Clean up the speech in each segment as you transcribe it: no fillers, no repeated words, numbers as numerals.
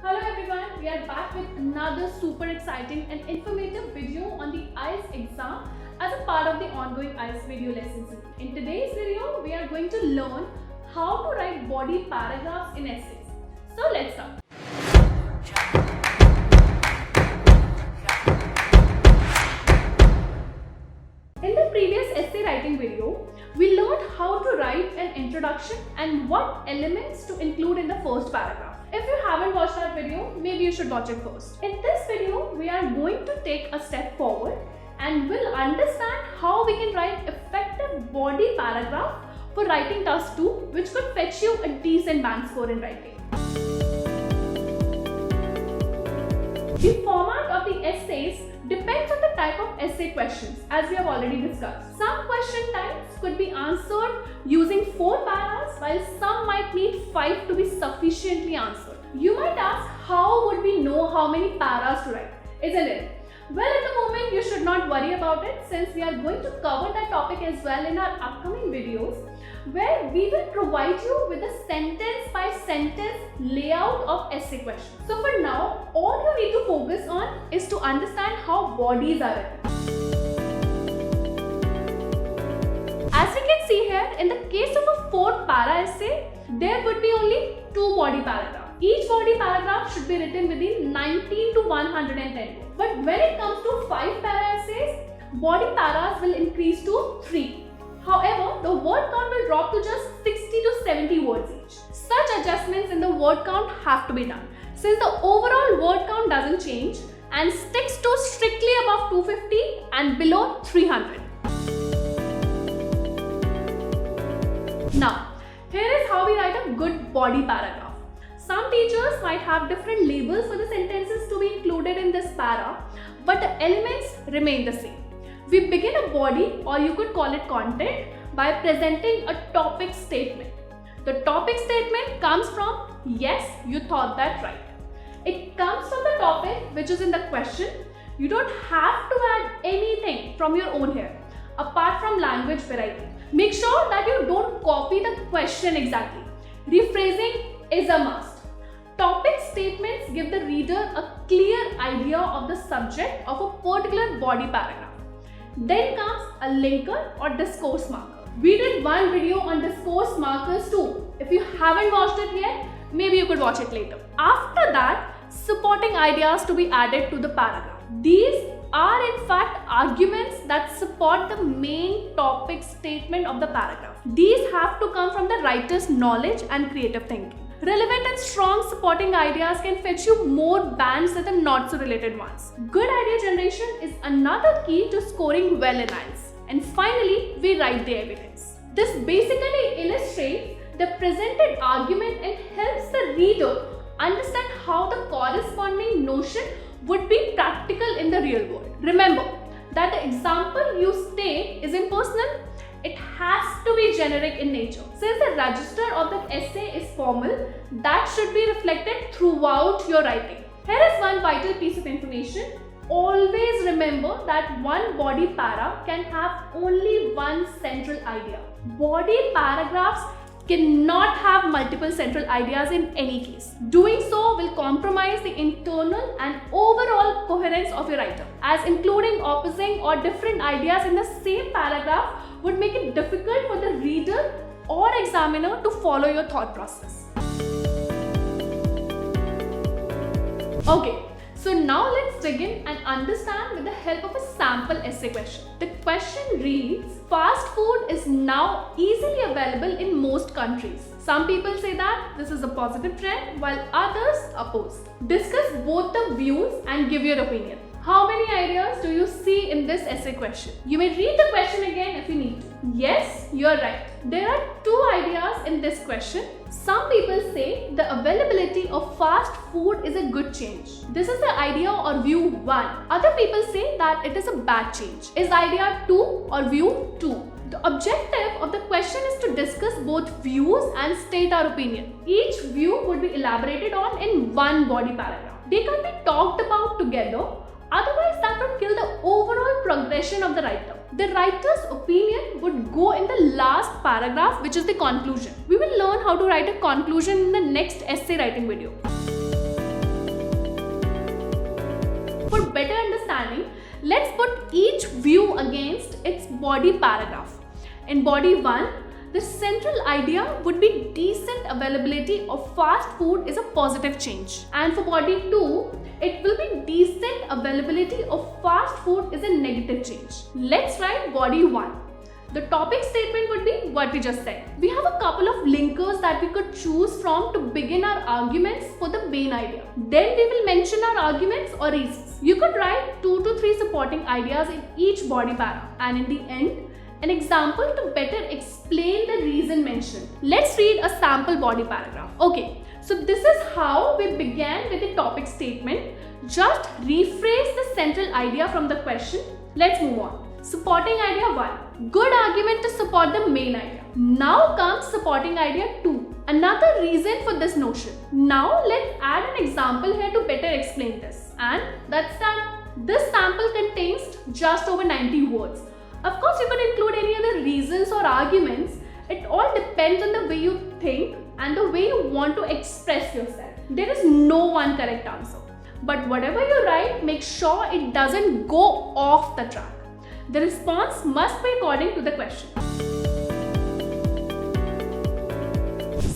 Hello everyone, we are back with another super exciting and informative video on the IELTS exam as a part of the ongoing IELTS video lesson series. In today's video, we are going to learn how to write body paragraphs in essays. So let's start. In the previous essay writing video, we learned how to write an introduction and what elements to include in the first paragraph. If you haven't watched that video, maybe you should watch it first. In this video, we are going to take a step forward and will understand how we can write effective body paragraph for writing task 2, which could fetch you a decent bank score in writing. The format of the essays depends on the type of essay questions, as we have already discussed. Some question types could be answered using 4 paras, while some might need 5 to be sufficiently answered. You might ask, how would we know how many paras to write, isn't it? Well, at the moment, you should not worry about it, since we are going to cover that topic as well in our upcoming videos, where we will provide you with a sentence by sentence layout of essay questions. So for now, all you need to focus on is to understand how bodies are written. As we can see here, in the case of a 4 para essay, there would be only 2 body paragraphs. Each body paragraph should be written within 90 to 110 words. But when it comes to 5 para essays, body paras will increase to 3. However, the word count will drop to just 60 to 70 words each. Such adjustments in the word count have to be done, since the overall word count doesn't change and sticks to strictly above 250 and below 300. Now, here is how we write a good body paragraph. Some teachers might have different labels for the sentences to be included in this para, but the elements remain the same. We begin a body, or you could call it content, by presenting a topic statement. The topic statement comes from, yes, you thought that right. It comes from the topic which is in the question. You don't have to add anything from your own here, apart from language variety. Make sure that you don't copy the question exactly. Rephrasing is a must. Topic statements give the reader a clear idea of the subject of a particular body paragraph. Then comes a linker or discourse marker. We did one video on discourse markers too. If you haven't watched it yet, maybe you could watch it later. After that, supporting ideas to be added to the paragraph. These are in fact arguments that support the main topic statement of the paragraph. These have to come from the writer's knowledge and creative thinking. Relevant and strong supporting ideas can fetch you more bands than the not so related ones. Good idea generation is another key to scoring well in IELTS. And finally, we write the evidence. This basically illustrates the presented argument and helps the reader understand how the corresponding notion would be practical in the real world. Remember that the example you state is impersonal. It has to be generic in nature. Since the register of the essay is formal, that should be reflected throughout your writing. Here is one vital piece of information. Always remember that one body para can have only one central idea. Body paragraphs cannot have multiple central ideas in any case. Doing so will compromise the internal and overall coherence of your writer, as including opposing or different ideas in the same paragraph would make it difficult for the reader or examiner to follow your thought process. Okay, so now let's dig in and understand with the help of a sample essay question. The question reads, fast food is now easily available in most countries. Some people say that this is a positive trend, while others oppose. Discuss both the views and give your opinion. How many ideas do you see in this essay question? You may read the question again if you need to. Yes, you are right. There are 2 ideas in this question. Some people say the availability of fast food is a good change. This is the idea or view 1. Other people say that it is a bad change. Is idea 2 or view 2? The objective of the question is to discuss both views and state our opinion. Each view would be elaborated on in one body paragraph. They can be talked about together. Otherwise, that would kill the overall progression of the writer. The writer's opinion would go in the last paragraph, which is the conclusion. We will learn how to write a conclusion in the next essay writing video. For better understanding, let's put each view against its body paragraph. In body 1, the central idea would be decent availability of fast food is a positive change. And for body 2, it will be decent availability of fast food is a negative change. Let's write body 1. The topic statement would be what we just said. We have a couple of linkers that we could choose from to begin our arguments for the main idea. Then we will mention our arguments or reasons. You could write 2 to 3 supporting ideas in each body para, and in the end, an example to better explain the reason mentioned. Let's read a sample body paragraph. Okay, so this is how we began with the topic statement. Just rephrase the central idea from the question. Let's move on. Supporting idea 1. Good argument to support the main idea. Now comes supporting idea 2. Another reason for this notion. Now let's add an example here to better explain this. And that's that. This sample contains just over 90 words. Of course, you could include any other reasons or arguments. It all depends on the way you think and the way you want to express yourself. There is no one correct answer. But whatever you write, make sure it doesn't go off the track. The response must be according to the question.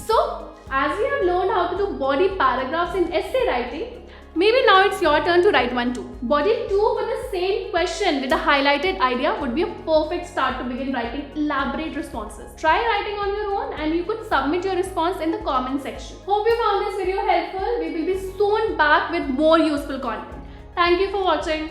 So, as we have learned how to do body paragraphs in essay writing, maybe now it's your turn to write one too. Body 2 with the same question with a highlighted idea would be a perfect start to begin writing elaborate responses. Try writing on your own and you could submit your response in the comment section. Hope you found this video helpful. We will be soon back with more useful content. Thank you for watching.